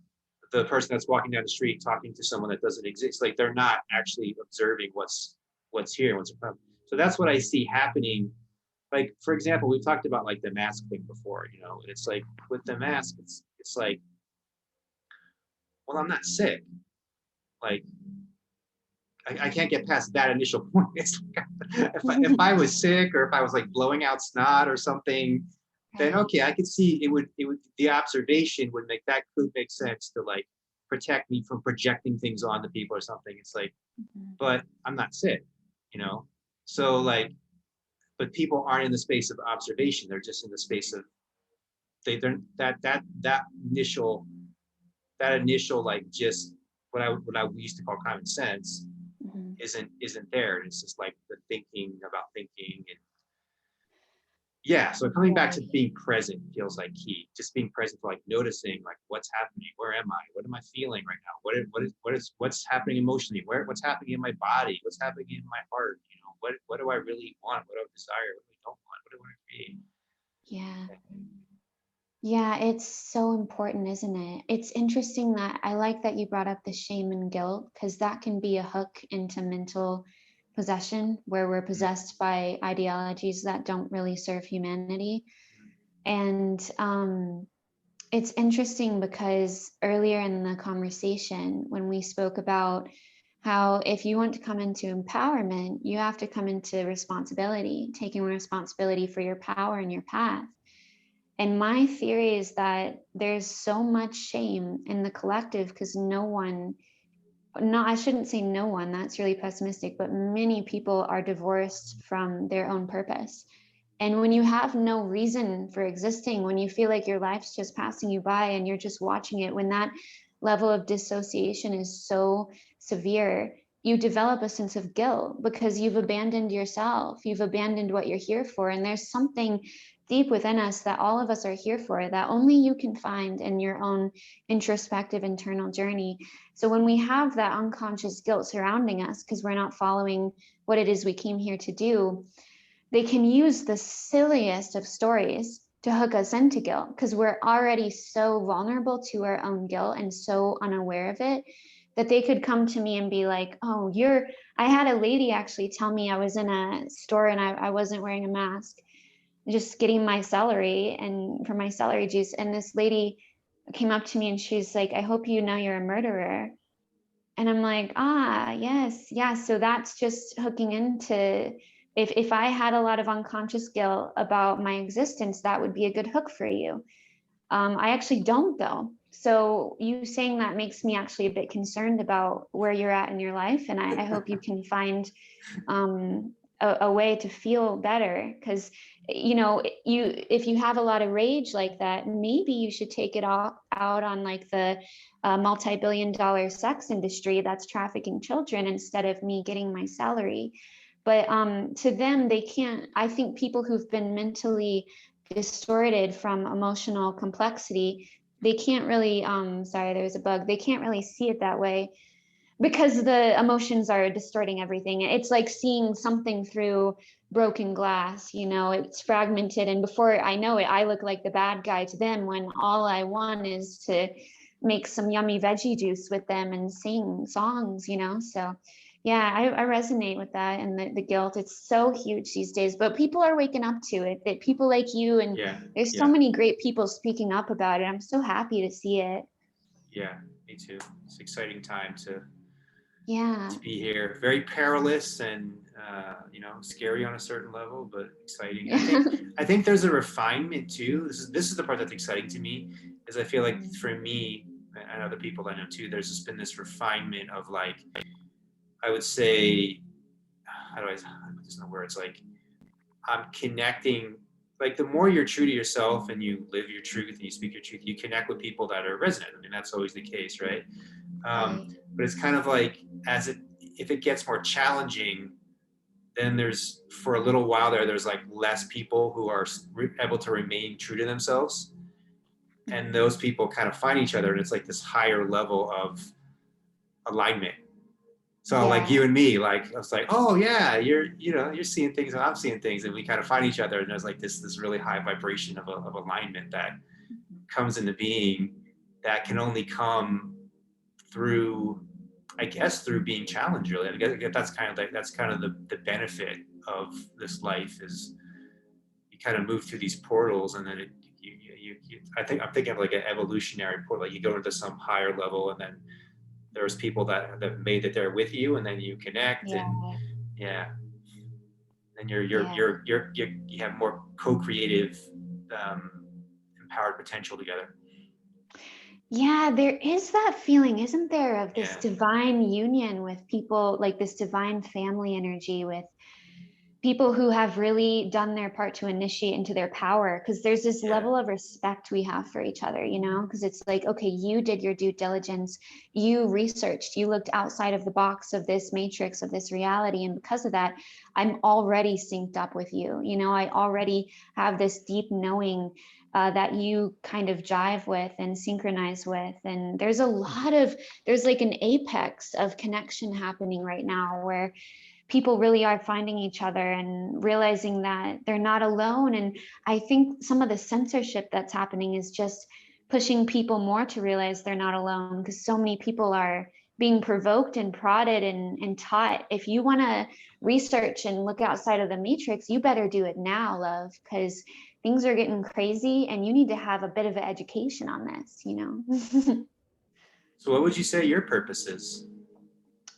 the person that's walking down the street talking to someone that doesn't exist. Like they're not actually observing what's here, what's in front. So that's what I see happening. Like for example, we've talked about like the mask thing before, and it's like with the mask, it's like, well, I'm not sick. Like I can't get past that initial point. It's like, if I was sick or if I was like blowing out snot or something, then Right. okay, I could see it would the observation could make sense to like protect me from projecting things onto people or something. It's like, Mhm. but I'm not sick, you know? So like, but people aren't in the space of observation. They're just in the space of they're that initial like just what I used to call common sense Mhm. isn't there. It's just like the thinking about thinking and yeah. So coming back to Right. being present feels like key. Just being present, like noticing like what's happening, where am I, what am I feeling right now, what's happening emotionally, what's happening in my body, what's happening in my heart. What do I really want, what do I desire, what do I don't want, what do I want to create. Yeah. Yeah, it's so important, isn't it? It's interesting that I like that you brought up the shame and guilt because that can be a hook into mental possession where we're possessed by ideologies that don't really serve humanity. And it's interesting because earlier in the conversation, when we spoke about how if you want to come into empowerment, you have to come into responsibility, taking responsibility for your power and your path. And my theory is that there's so much shame in the collective because I shouldn't say no one, that's really pessimistic, but many people are divorced from their own purpose. And when you have no reason for existing, when you feel like your life's just passing you by and you're just watching it, when that level of dissociation is so severe, you develop a sense of guilt because you've abandoned yourself, you've abandoned what you're here for. And there's something deep within us that all of us are here for, that only you can find in your own introspective internal journey. So when we have that unconscious guilt surrounding us because we're not following what it is we came here to do, they can use the silliest of stories to hook us into guilt because we're already so vulnerable to our own guilt and so unaware of it, that they could come to me and be like, oh, I had a lady actually tell me, I was in a store and I wasn't wearing a mask, just getting my celery and for my celery juice. And this lady came up to me and she's like, I hope you know you're a murderer. And I'm like, yes, yeah. So that's just hooking into, if I had a lot of unconscious guilt about my existence, that would be a good hook for you. I actually don't though. So you saying that makes me actually a bit concerned about where you're at in your life. And I hope you can find a way to feel better, because if you have a lot of rage like that, maybe you should take it all out on like the multi-billion-dollar sex industry that's trafficking children instead of me getting my salary. But to them, they can't. I think people who've been mentally distorted from emotional complexity, they can't really sorry, there's a bug, they can't really see it that way because the emotions are distorting everything. It's like seeing something through broken glass, it's fragmented. And before I know it, I look like the bad guy to them when all I want is to make some yummy veggie juice with them and sing songs, So yeah, I resonate with that. And the guilt, it's so huge these days, but people are waking up to it, that people like you, and Yeah. there's so Yeah. many great people speaking up about it. I'm so happy to see it. Yeah. Me too. It's an exciting time Yeah. to be here. Very perilous and scary on a certain level, but exciting. I think there's a refinement too. This is the part that's exciting to me, is I feel like for me and other people I know too, there's just been this refinement of like, I would say, how do I put this in the words? Like, I'm connecting. Like, the more you're true to yourself and you live your truth and you speak your truth, you connect with people that are resonant. I mean, that's always the case, right? Right. But it's kind of like, if it gets more challenging, then there's, for a little while there's like less people who are able to remain true to themselves, and those people kind of find each other, and it's like this higher level of alignment. So like Yeah. you and me, like I was like, oh yeah, you're seeing things and I'm seeing things, and we kind of find each other, and there's like this really high vibration of alignment that comes into being, that can only come through, I guess, through being challenged. Really, I guess that's kind of the benefit of this life, is you kind of move through these portals, and then I'm thinking of like an evolutionary portal. Like, you go into some higher level, and then there's people that made it there with you, and then you connect, Yeah. and yeah, and Yeah. you have more co-creative, empowered potential together. Yeah, there is that feeling, isn't there, of this Yeah, divine union with people, like this divine family energy with people who have really done their part to initiate into their power. Because there's this yeah, level of respect we have for each other, because it's like, okay, you did your due diligence, you researched, you looked outside of the box of this matrix, of this reality. And because of that, I'm already synced up with you. I already have this deep knowing that you kind of jive with and synchronize with. And there's like an apex of connection happening right now, where people really are finding each other and realizing that they're not alone. And I think some of the censorship that's happening is just pushing people more to realize they're not alone, because so many people are being provoked and prodded and taught, if you want to research and look outside of the matrix, you better do it now, love, because things are getting crazy and you need to have a bit of an education on this. So what would you say your purpose is,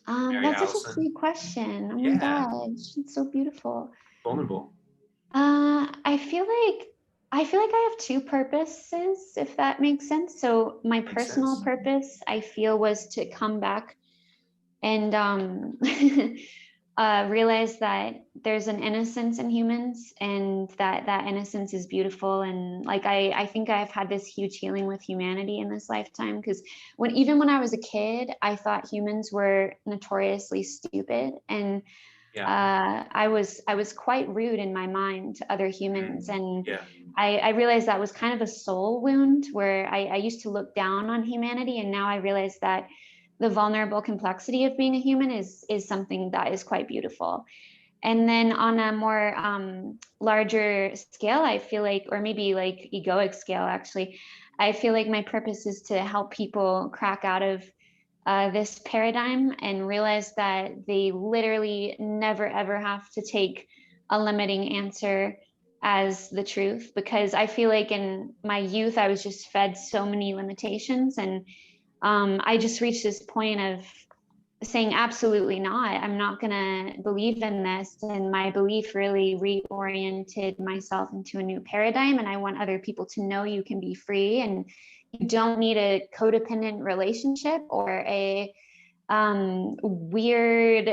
Mary That's such a Allison? sweet question. Oh my Yeah, gosh, it's so beautiful. vulnerable. I feel like I have two purposes, if that makes sense. So my Makes personal sense. purpose, I feel, was to come back and realize that there's an innocence in humans, and that innocence is beautiful. And like, I think I've had this huge healing with humanity in this lifetime, because even when I was a kid, I thought humans were notoriously stupid, and Yeah. I was quite rude in my mind to other humans. And Yeah. I realized that was kind of a soul wound, where I used to look down on humanity, and now I realize that the vulnerable complexity of being a human is something that is quite beautiful. And then on a more larger scale, I feel like, or maybe like egoic scale, actually, I feel like my purpose is to help people crack out of this paradigm and realize that they literally never ever have to take a limiting answer as the truth. Because I feel like in my youth, I was just fed so many limitations, and I just reached this point of saying, absolutely not. I'm not going to believe in this. And my belief really reoriented myself into a new paradigm. And I want other people to know you can be free, and you don't need a codependent relationship or a weird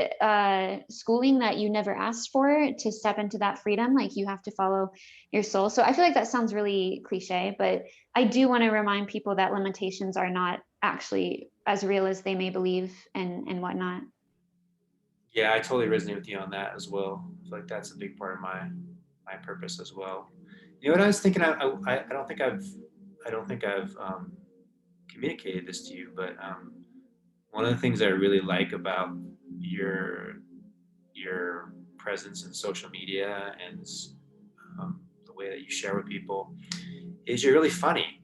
schooling that you never asked for to step into that freedom. Like, you have to follow your soul. So I feel like that sounds really cliche, but I do want to remind people that limitations are not actually as real as they may believe, and whatnot. Yeah, I totally resonate with you on that as well. I feel like that's a big part of my purpose as well. You know what I was thinking? I don't think I've communicated this to you, but one of the things I really like about your your presence in social media and the way that you share with people is you're really funny,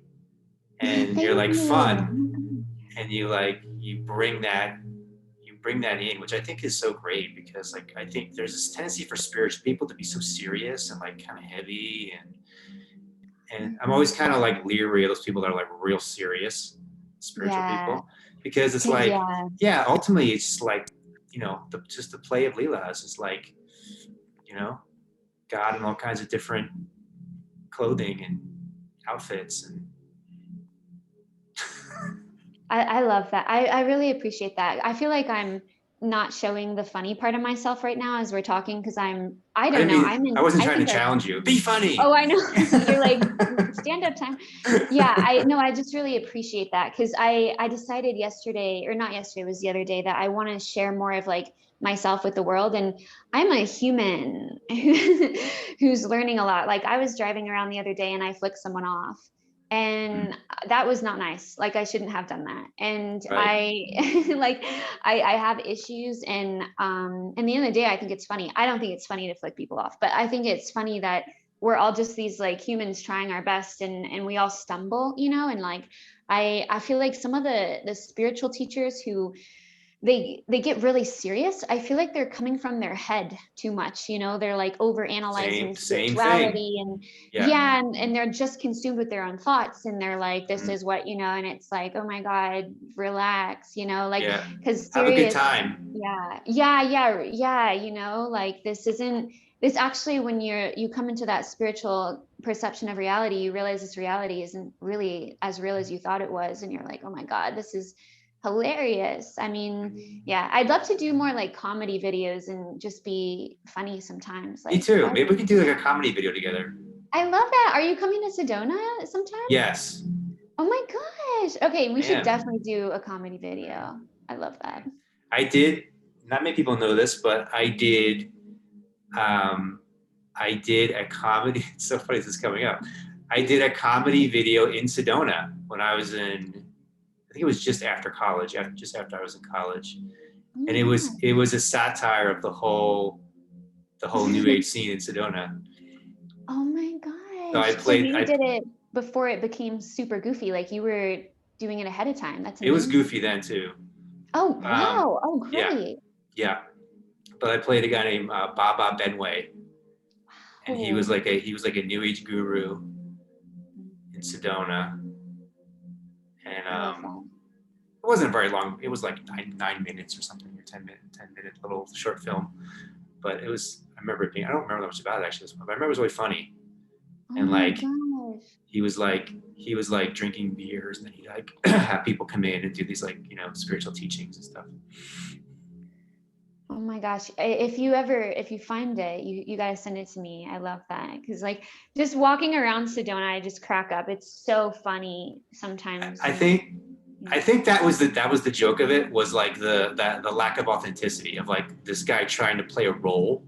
and you're Thank like fun, you. and you bring that in, which I think is so great, because like I think there's this tendency for spiritual people to be so serious and like kind of heavy, and I'm always kind of like leery of those people that are like real serious spiritual Yeah. people, because it's like, Yeah. yeah, ultimately it's just like, just the play of Leelas is like, you know, God in all kinds of different clothing and outfits, and I love that. I really appreciate that. I feel like I'm not showing the funny part of myself right now as we're talking, because I don't know. I wasn't I trying to think challenge you. Be funny. oh, I know. You're like, stand up time. Yeah, I know. I just really appreciate that, because I decided yesterday, or not yesterday, it was the other day, that I want to share more of like myself with the world. And I'm a human who's learning a lot. Like, I was driving around the other day and I flicked someone off. And that was not nice. Like, I shouldn't have done that. And Right. like, I have issues. And in the end of the day, I think it's funny. I don't think it's funny to flick people off, but I think it's funny that we're all just these like humans trying our best, and we all stumble, and like, I feel like some of the spiritual teachers who they get really serious. I feel like they're coming from their head too much. They're like over analyzing Same thing. spirituality, and Yeah. and they're just consumed with their own thoughts, and they're like, this is what, and it's like, oh my God, relax, like, Yeah. because Have a good serious. time. Yeah. Like, this actually, when you come into that spiritual perception of reality, you realize this reality isn't really as real as you thought it was. And you're like, oh my God, this is hilarious. I mean, yeah, I'd love to do more like comedy videos and just be funny sometimes. Me Like, too. Maybe we can do like a comedy video together. I love that. Are you coming to Sedona sometime? Yes. Oh my gosh. Okay, we should Man. definitely do a comedy video. I love that. I did, not many people know this, but I did a comedy. It's so funny this is coming up. I did a comedy video in Sedona when I was I think it was just after college, just after I was in college. Oh And my it was a satire of the whole New Age scene in Sedona. Oh my So gosh. So you did it before it became super goofy. Like, you were doing it ahead of time. That's it was amazing. goofy then too. Oh, wow. Oh, Yeah, great. yeah. But I played a guy named Baba Benway, and he was Oh, like a New Age guru in Sedona, and I love that. it wasn't very long. It was like 9 minutes or something, or 10 minute little short film. But it was, I remember it being, I don't remember much about it actually, but I remember it was really funny. Oh And my like, gosh. he was like drinking beers, and then he'd like have people come in and do these like, spiritual teachings and stuff. Oh my gosh. If you find it, you gotta send it to me. I love that. Cause like just walking around Sedona, I just crack up. It's so funny sometimes. I And think I think that was the joke of it, was like the lack of authenticity of like this guy trying to play a role,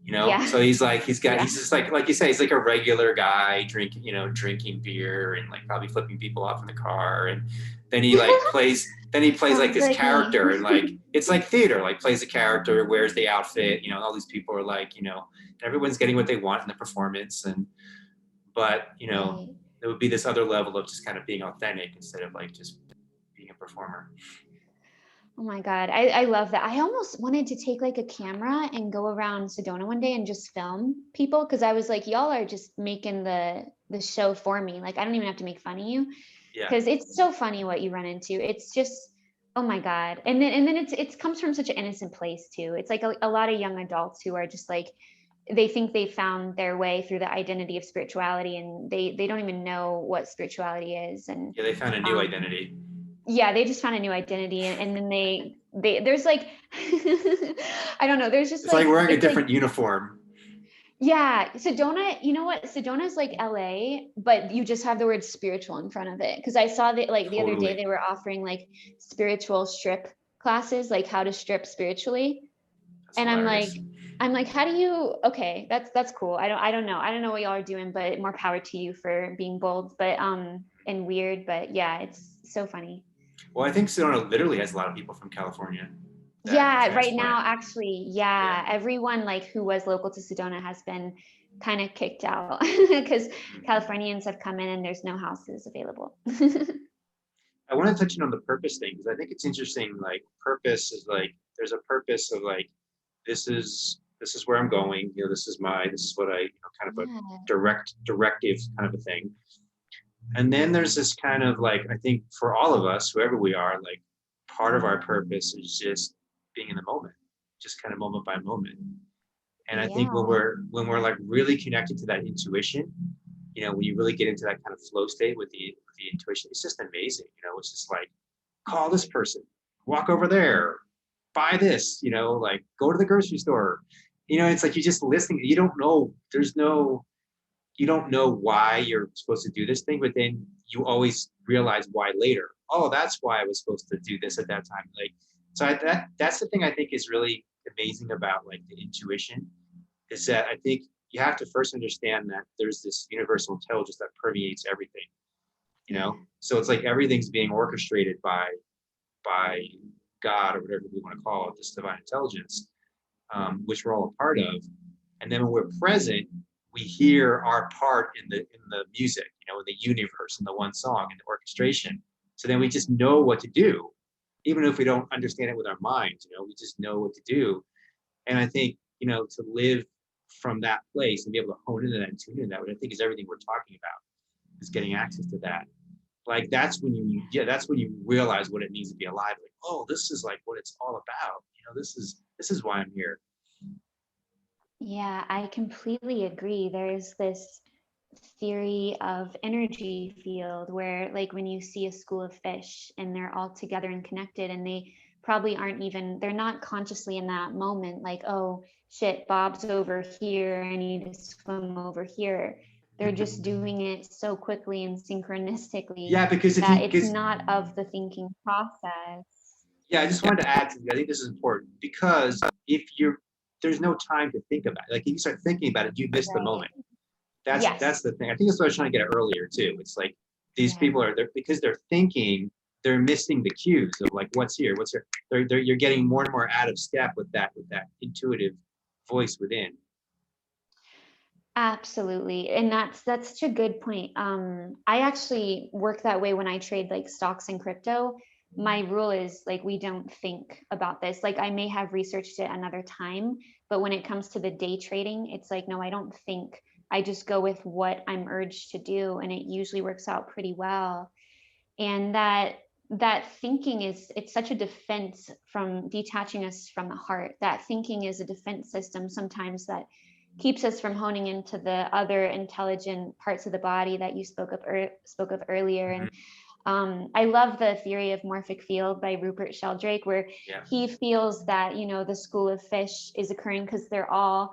you know? yeah. So he's like Yeah. he's just like you say, he's like a regular guy drinking beer and like probably flipping people off in the car, and then he plays like Sounds this like me. character, and like it's like theater, like plays a character, wears the outfit, you know, all these people are like, you know, everyone's getting what they want in the performance, and but you know, Right. there would be this other level of just kind of being authentic instead of like just being a performer. Oh my God. I love that. I almost wanted to take like a camera and go around Sedona one day and just film people. Cause I was like, y'all are just making the show for me. Like I don't even have to make fun of you. Yeah. Cause it's so funny what you run into. It's just, oh my God. And then it's comes from such an innocent place too. It's like a lot of young adults who are just like, they think they found their way through the identity of spirituality, and they don't even know what spirituality is. And Yeah, they found a new um identity. yeah, they just found a new identity, and then they there's like I don't know, there's just It's like like wearing a it's like different uniform. yeah, Sedona, you know what? Sedona's like LA, but you just have the word spiritual in front of it. Cause I saw that like the other day Totally. they were offering like spiritual strip classes, like how to strip spiritually. That's And hilarious. I'm like, how do you, okay, that's cool. I don't know. I don't know what y'all are doing, but more power to you for being bold, but and weird, but yeah, it's so funny. Well, I think Sedona literally has a lot of people from California that Yeah, right now, transplant. actually, Yeah. yeah, everyone like who was local to Sedona has been kind of kicked out because Mhm. Californians have come in and there's no houses available. I want to touch in on the purpose thing because I think it's interesting. Like purpose is like there's a purpose of like this is where I'm going. You know, this is what I, you know, kind of a Yeah, directive kind of a thing. And then there's this kind of like, I think for all of us, whoever we are, like part of our purpose is just being in the moment, just kind of moment by moment. And I think yeah, when we're like really connected to that intuition, you know, when you really get into that kind of flow state with the intuition, it's just amazing. You know, it's just like call this person, walk over there, buy this, you know, like go to the grocery store. You know, it's like you're just listening. You don't know, you don't know why you're supposed to do this thing, but then you always realize why later. Oh, that's why I was supposed to do this at that time. Like, so that's the thing I think is really amazing about like the intuition, is that I think you have to first understand that there's this universal intelligence that permeates everything, you yeah, know? So it's like everything's being orchestrated by God or whatever we want to call it, this divine intelligence, which we're all a part of. And then when we're present, we hear our part in the music, you know, in the universe, in the one song, in the orchestration. So then we just know what to do, even if we don't understand it with our minds. You know, we just know what to do. And I think, you know, to live from that place and be able to hone into that and tune into that, which I think is everything we're talking about, is getting access to that. Like that's when that's when you realize what it means to be alive. Like, oh, this is like what it's all about. You know, this is why I'm here. yeah, I completely agree. There's this theory of energy field where like when you see a school of fish and they're all together and connected, and they probably aren't even, they're not consciously in that moment like, oh shit, Bob's over here, I need to swim over here. They're just doing it so quickly and synchronistically Yeah, because if that you it's because not of the thinking process. yeah, I just wanted to add to, I think this is important because if you're there's no time to think about it. Like if you start thinking about it, you miss the Right. moment. That's Yes. the thing. I think that's what I was trying to get at earlier too. It's like these Yeah. people are there because they're thinking, they're missing the cues of like what's here, what's here. You're getting more and more out of step with that intuitive voice within. Absolutely. And that's such a good point. I actually work that way when I trade like stocks and crypto. My rule is like we don't think about this. Like I may have researched it another time, but when it comes to the day trading, it's like no, I don't think. I just go with what I'm urged to do, and it usually works out pretty well. And that thinking is, it's such a defense from detaching us from the heart. That thinking is a defense system sometimes that keeps us from honing into the other intelligent parts of the body that you spoke of earlier. And Mhm. I love the theory of morphic field by Rupert Sheldrake, where Yeah. he feels that, you know, the school of fish is occurring because they're all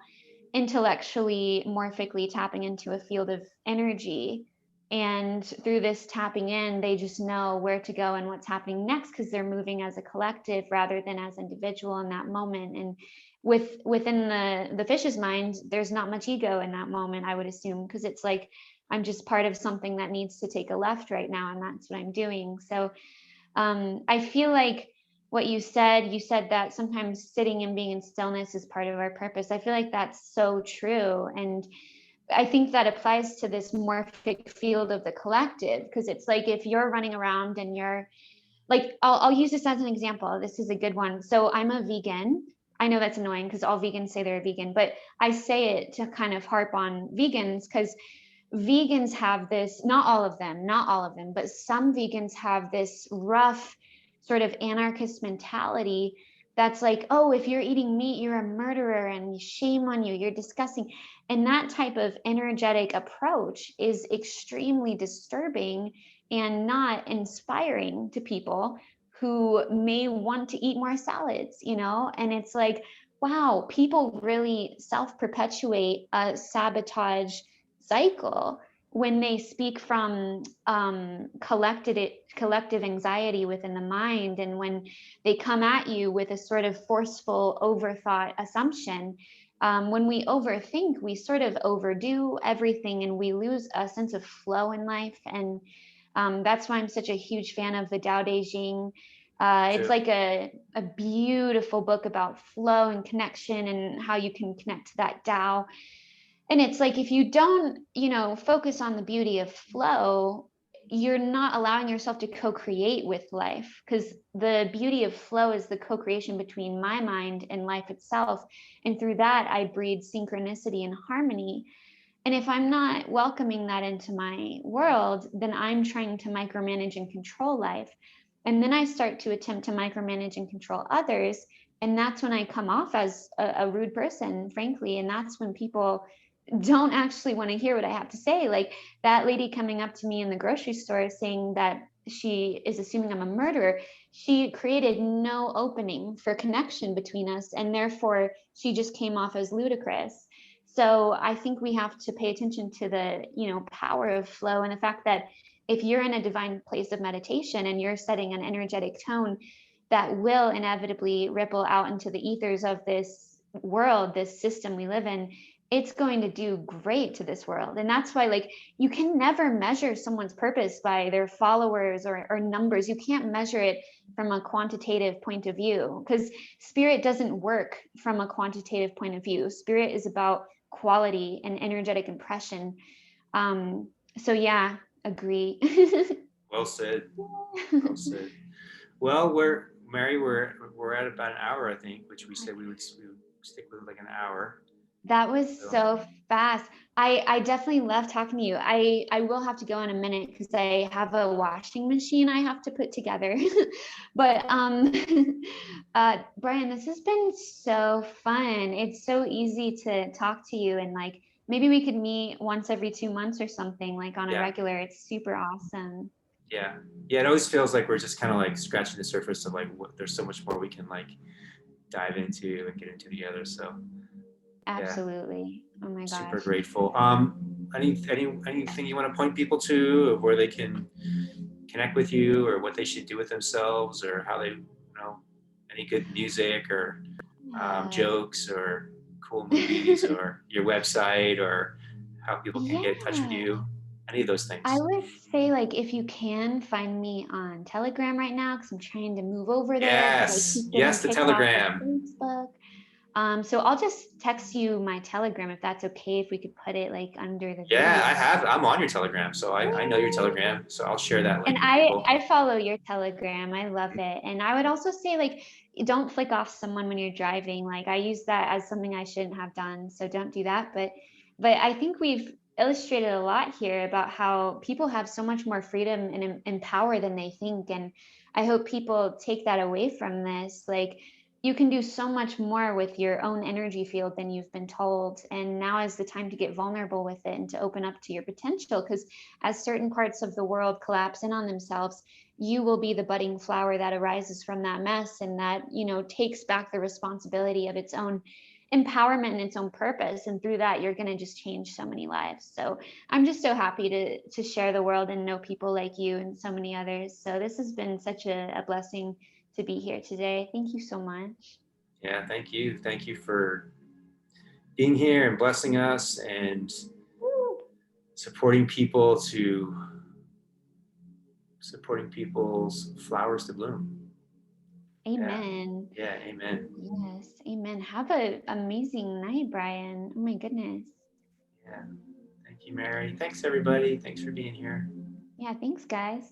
intellectually, morphically tapping into a field of energy. And through this tapping in, they just know where to go and what's happening next because they're moving as a collective rather than as individual in that moment. And within the fish's mind, there's not much ego in that moment, I would assume, because it's like I'm just part of something that needs to take a left right now, and that's what I'm doing. So I feel like what you said that sometimes sitting and being in stillness is part of our purpose. I feel like that's so true. And I think that applies to this morphic field of the collective, because it's like if you're running around and you're like, I'll use this as an example. This is a good one. So I'm a vegan. I know that's annoying because all vegans say they're a vegan, but I say it to kind of harp on vegans because vegans have this, not all of them, but some vegans have this rough sort of anarchist mentality that's like, oh, if you're eating meat, you're a murderer and shame on you, you're disgusting. And that type of energetic approach is extremely disturbing and not inspiring to people who may want to eat more salads, you know? And it's like, wow, people really self perpetuate a sabotage cycle when they speak from collective anxiety within the mind, and when they come at you with a sort of forceful overthought assumption. When we overthink, we sort of overdo everything and we lose a sense of flow in life. And that's why I'm such a huge fan of the Tao Te Ching. It's like a beautiful book about flow and connection and how you can connect to that Tao. And it's like, if you don't, you know, focus on the beauty of flow, you're not allowing yourself to co-create with life, because the beauty of flow is the co-creation between my mind and life itself. And through that, I breed synchronicity and harmony. And if I'm not welcoming that into my world, then I'm trying to micromanage and control life. And then I start to attempt to micromanage and control others. And that's when I come off as a rude person, frankly. And that's when people don't actually want to hear what I have to say. Like that lady coming up to me in the grocery store saying that she is assuming I'm a murderer. She created no opening for connection between us, and therefore she just came off as ludicrous. So I think we have to pay attention to the, you know, power of flow, and the fact that if you're in a divine place of meditation and you're setting an energetic tone, that will inevitably ripple out into the ethers of this world, this system we live in. It's going to do great to this world. And that's why, like, you can never measure someone's purpose by their followers or numbers. You can't measure it from a quantitative point of view, because spirit doesn't work from a quantitative point of view. Spirit is about quality and energetic impression. So yeah, agree. Well said. Well said. Well, we're at about an hour, I think, which we said we would stick with like an hour. That was so fast. I definitely love talking to you. I will have to go in a minute because I have a washing machine I have to put together. But Brian, this has been so fun. It's so easy to talk to you, and like maybe we could meet once every 2 months or something, like on a regular. It's super awesome. Yeah. Yeah, it always feels like we're just kind of like scratching the surface of like there's so much more we can like dive into and get into together. So absolutely. Oh my gosh. Super grateful. Anything you want to point people to of where they can connect with you, or what they should do with themselves, or how they, you know, any good music or jokes or cool movies or your website, or how people can get in touch with you? Any of those things? I would say, like, if you can find me on Telegram right now, because I'm trying to move over there. Yes, yes, the Telegram. Facebook. So I'll just text you my Telegram if that's okay. If we could put it like under the video. I'm on your Telegram, so I know your Telegram, so I'll share that link. And I follow your Telegram. I love it. And I would also say, like, don't flick off someone when you're driving. Like, I use that as something I shouldn't have done, so don't do that. But I think we've illustrated a lot here about how people have so much more freedom and power than they think. And I hope people take that away from this. Like, you can do so much more with your own energy field than you've been told. And now is the time to get vulnerable with it and to open up to your potential. Because as certain parts of the world collapse in on themselves, you will be the budding flower that arises from that mess and that, takes back the responsibility of its own empowerment and its own purpose. And through that, you're going to just change so many lives. So I'm just so happy to share the world and know people like you and so many others. So this has been such a blessing to be here today. Thank you so much. Yeah, thank you. Thank you for being here and blessing us and supporting people to supporting people's flowers to bloom. Yeah. Amen. Yeah. Amen. Yes. Amen. Have an amazing night, Brian. Oh my goodness. Yeah. Thank you, Mary. Thanks, everybody. Thanks for being here. Yeah. Thanks, guys.